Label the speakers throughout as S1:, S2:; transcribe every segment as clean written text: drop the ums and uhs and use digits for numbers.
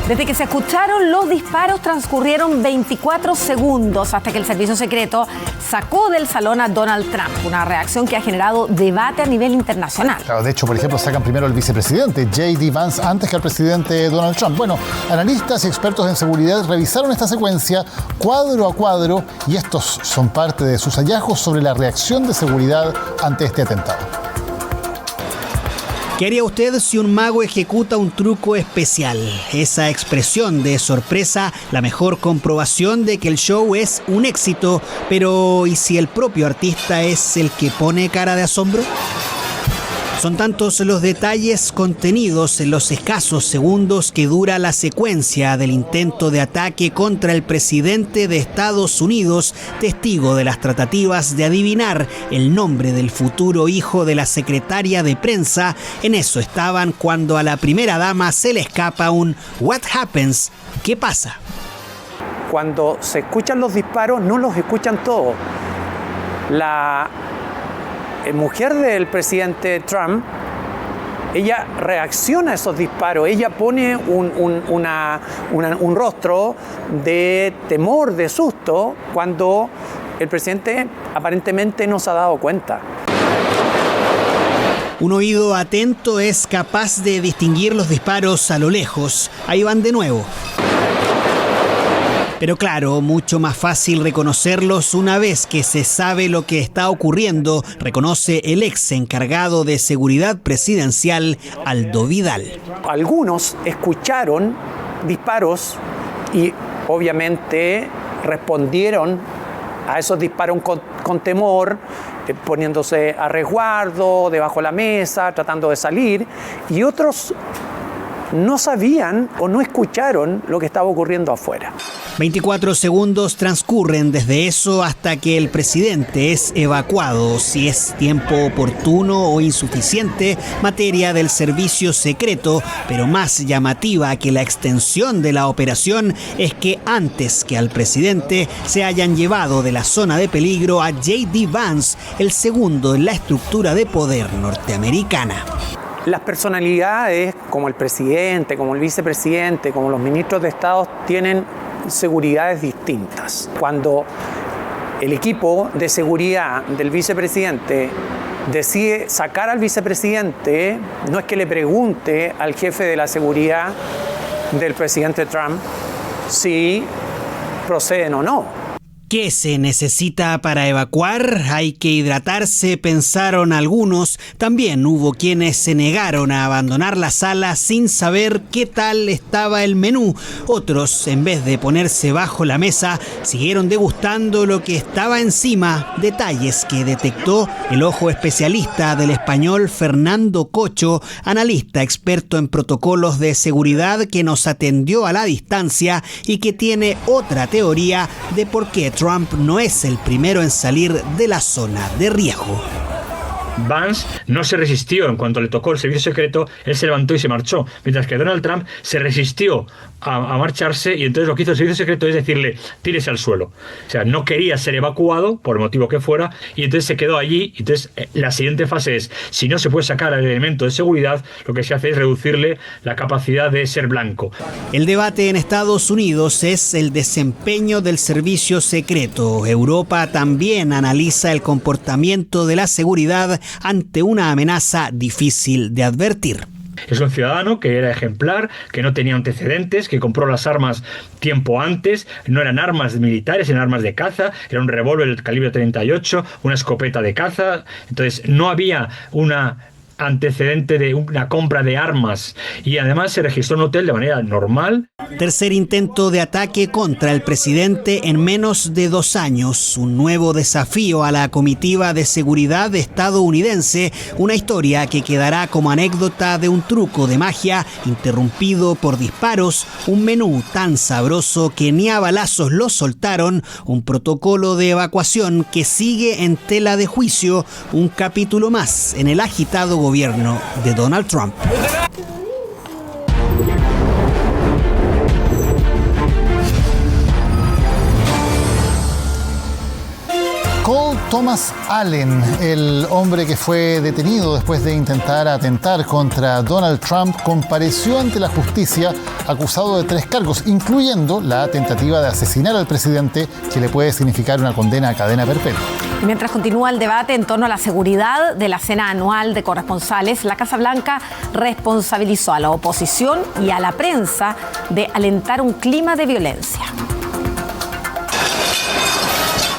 S1: Desde que se escucharon los disparos transcurrieron 24 segundos hasta que el servicio secreto sacó del salón a Donald Trump, una reacción que ha generado debate a nivel internacional.
S2: Claro, de hecho, por ejemplo, sacan primero al vicepresidente J.D. Vance antes que al presidente Donald Trump. Bueno, analistas y expertos en seguridad revisaron esta secuencia cuadro a cuadro y estos son parte de sus hallazgos sobre la reacción de seguridad ante este atentado.
S3: ¿Qué haría usted si un mago ejecuta un truco especial? Esa expresión de sorpresa, la mejor comprobación de que el show es un éxito. Pero, ¿y si el propio artista es el que pone cara de asombro? Son tantos los detalles contenidos en los escasos segundos que dura la secuencia del intento de ataque contra el presidente de Estados Unidos, testigo de las tratativas de adivinar el nombre del futuro hijo de la secretaria de prensa. En eso estaban cuando a la primera dama se le escapa un "What happens?". ¿Qué pasa?
S4: Cuando se escuchan los disparos, no los escuchan todos. La mujer del presidente Trump, ella reacciona a esos disparos, ella pone un rostro de temor, de susto, cuando el presidente aparentemente no se ha dado cuenta.
S3: Un oído atento es capaz de distinguir los disparos a lo lejos. Ahí van de nuevo. Pero claro, mucho más fácil reconocerlos una vez que se sabe lo que está ocurriendo, reconoce el ex encargado de seguridad presidencial, Aldo Vidal.
S4: Algunos escucharon disparos y obviamente respondieron a esos disparos con temor, poniéndose a resguardo, debajo de la mesa, tratando de salir, y otros no sabían o no escucharon lo que estaba ocurriendo afuera.
S3: 24 segundos transcurren desde eso hasta que el presidente es evacuado. Si es tiempo oportuno o insuficiente, materia del servicio secreto, pero más llamativa que la extensión de la operación es que antes que al presidente se hayan llevado de la zona de peligro a J.D. Vance, el segundo en la estructura de poder norteamericana.
S4: Las personalidades, como el presidente, como el vicepresidente, como los ministros de Estado, tienen seguridades distintas. Cuando el equipo de seguridad del vicepresidente decide sacar al vicepresidente, no es que le pregunte al jefe de la seguridad del presidente Trump si proceden o no.
S3: ¿Qué se necesita para evacuar? Hay que hidratarse, pensaron algunos. También hubo quienes se negaron a abandonar la sala sin saber qué tal estaba el menú. Otros, en vez de ponerse bajo la mesa, siguieron degustando lo que estaba encima. Detalles que detectó el ojo especialista del español Fernando Cocho, analista experto en protocolos de seguridad que nos atendió a la distancia y que tiene otra teoría de por qué Trump no es el primero en salir de la zona de riesgo.
S5: Vance no se resistió. En cuanto le tocó el servicio secreto, él se levantó y se marchó, mientras que Donald Trump se resistió a marcharse, y entonces lo que hizo el servicio secreto es decirle: tírese al suelo. O sea, no quería ser evacuado por el motivo que fuera, y entonces se quedó allí. Entonces la siguiente fase es, si no se puede sacar al elemento de seguridad, lo que se hace es reducirle la capacidad de ser blanco.
S3: El debate en Estados Unidos es el desempeño del servicio secreto. Europa también analiza el comportamiento de la seguridad ante una amenaza difícil de advertir.
S5: Es un ciudadano que era ejemplar, que no tenía antecedentes, que compró las armas tiempo antes. No eran armas militares, eran armas de caza. Era un revólver del calibre 38, una escopeta de caza. Entonces no había una antecedente de una compra de armas, y además se registró en un hotel de manera normal.
S3: Tercer intento de ataque contra el presidente en menos de 2 años. Un nuevo desafío a la comitiva de seguridad estadounidense. Una historia que quedará como anécdota de un truco de magia interrumpido por disparos. Un menú tan sabroso que ni a balazos lo soltaron. Un protocolo de evacuación que sigue en tela de juicio. Un capítulo más en el agitado gobierno de Donald Trump.
S2: Thomas Allen, el hombre que fue detenido después de intentar atentar contra Donald Trump, compareció ante la justicia acusado de 3 cargos, incluyendo la tentativa de asesinar al presidente, que le puede significar una condena a cadena perpetua.
S1: Y mientras continúa el debate en torno a la seguridad de la cena anual de corresponsales, la Casa Blanca responsabilizó a la oposición y a la prensa de alentar un clima de violencia.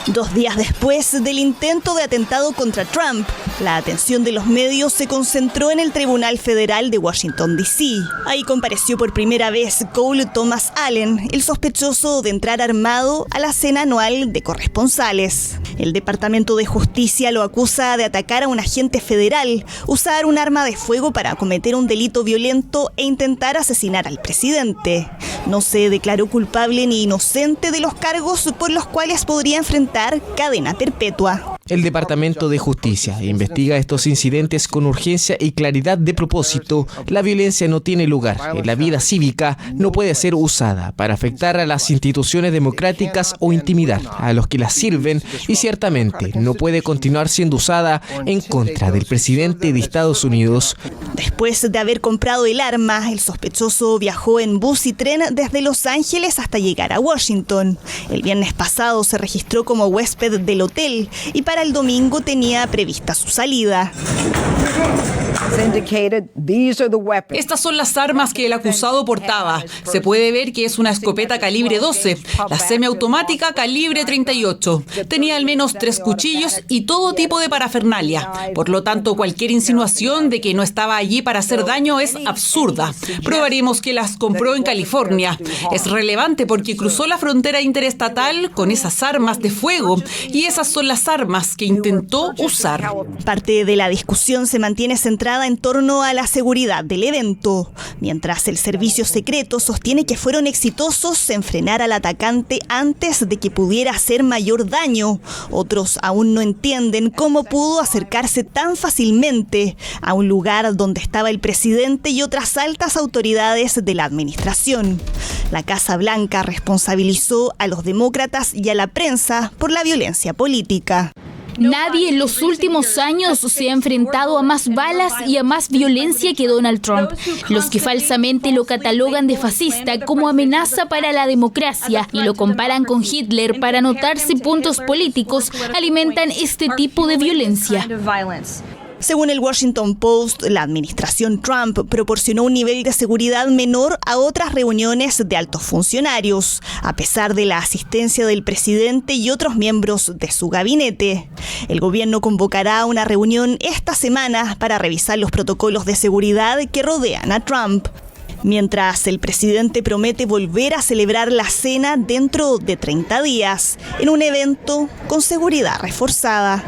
S6: 2 días después del intento de atentado contra Trump, la atención de los medios se concentró en el Tribunal Federal de Washington, D.C. Ahí compareció por primera vez Cole Thomas Allen, el sospechoso de entrar armado a la cena anual de corresponsales. El Departamento de Justicia lo acusa de atacar a un agente federal, usar un arma de fuego para cometer un delito violento e intentar asesinar al presidente. No se declaró culpable ni inocente de los cargos por los cuales podría enfrentar cadena perpetua.
S7: El Departamento de Justicia investiga estos incidentes con urgencia y claridad de propósito. La violencia no tiene lugar en la vida cívica, no puede ser usada para afectar a las instituciones democráticas o intimidar a los que las sirven, y ciertamente no puede continuar siendo usada en contra del presidente de Estados Unidos.
S6: Después de haber comprado el arma, el sospechoso viajó en bus y tren desde Los Ángeles hasta llegar a Washington. El viernes pasado se registró como huésped del hotel y para el domingo tenía prevista su salida.
S8: Estas son las armas que el acusado portaba. Se puede ver que es una escopeta calibre 12, la semiautomática calibre 38. Tenía al menos 3 cuchillos y todo tipo de parafernalia. Por lo tanto, cualquier insinuación de que no estaba allí para hacer daño es absurda. Probaremos que las compró en California. Es relevante porque cruzó la frontera interestatal con esas armas de fuego, y esas son las armas que intentó usar.
S6: Parte de la discusión se mantiene centrada en torno a la seguridad del evento, mientras el servicio secreto sostiene que fueron exitosos en frenar al atacante antes de que pudiera hacer mayor daño. Otros aún no entienden cómo pudo acercarse tan fácilmente a un lugar donde estaba el presidente y otras altas autoridades de la administración. La Casa Blanca responsabilizó a los demócratas y a la prensa por la violencia política.
S9: Nadie en los últimos años se ha enfrentado a más balas y a más violencia que Donald Trump. Los que falsamente lo catalogan de fascista como amenaza para la democracia y lo comparan con Hitler para anotarse puntos políticos alimentan este tipo de violencia.
S6: Según el Washington Post, la administración Trump proporcionó un nivel de seguridad menor a otras reuniones de altos funcionarios, a pesar de la asistencia del presidente y otros miembros de su gabinete. El gobierno convocará una reunión esta semana para revisar los protocolos de seguridad que rodean a Trump, mientras el presidente promete volver a celebrar la cena dentro de 30 días, en un evento con seguridad reforzada.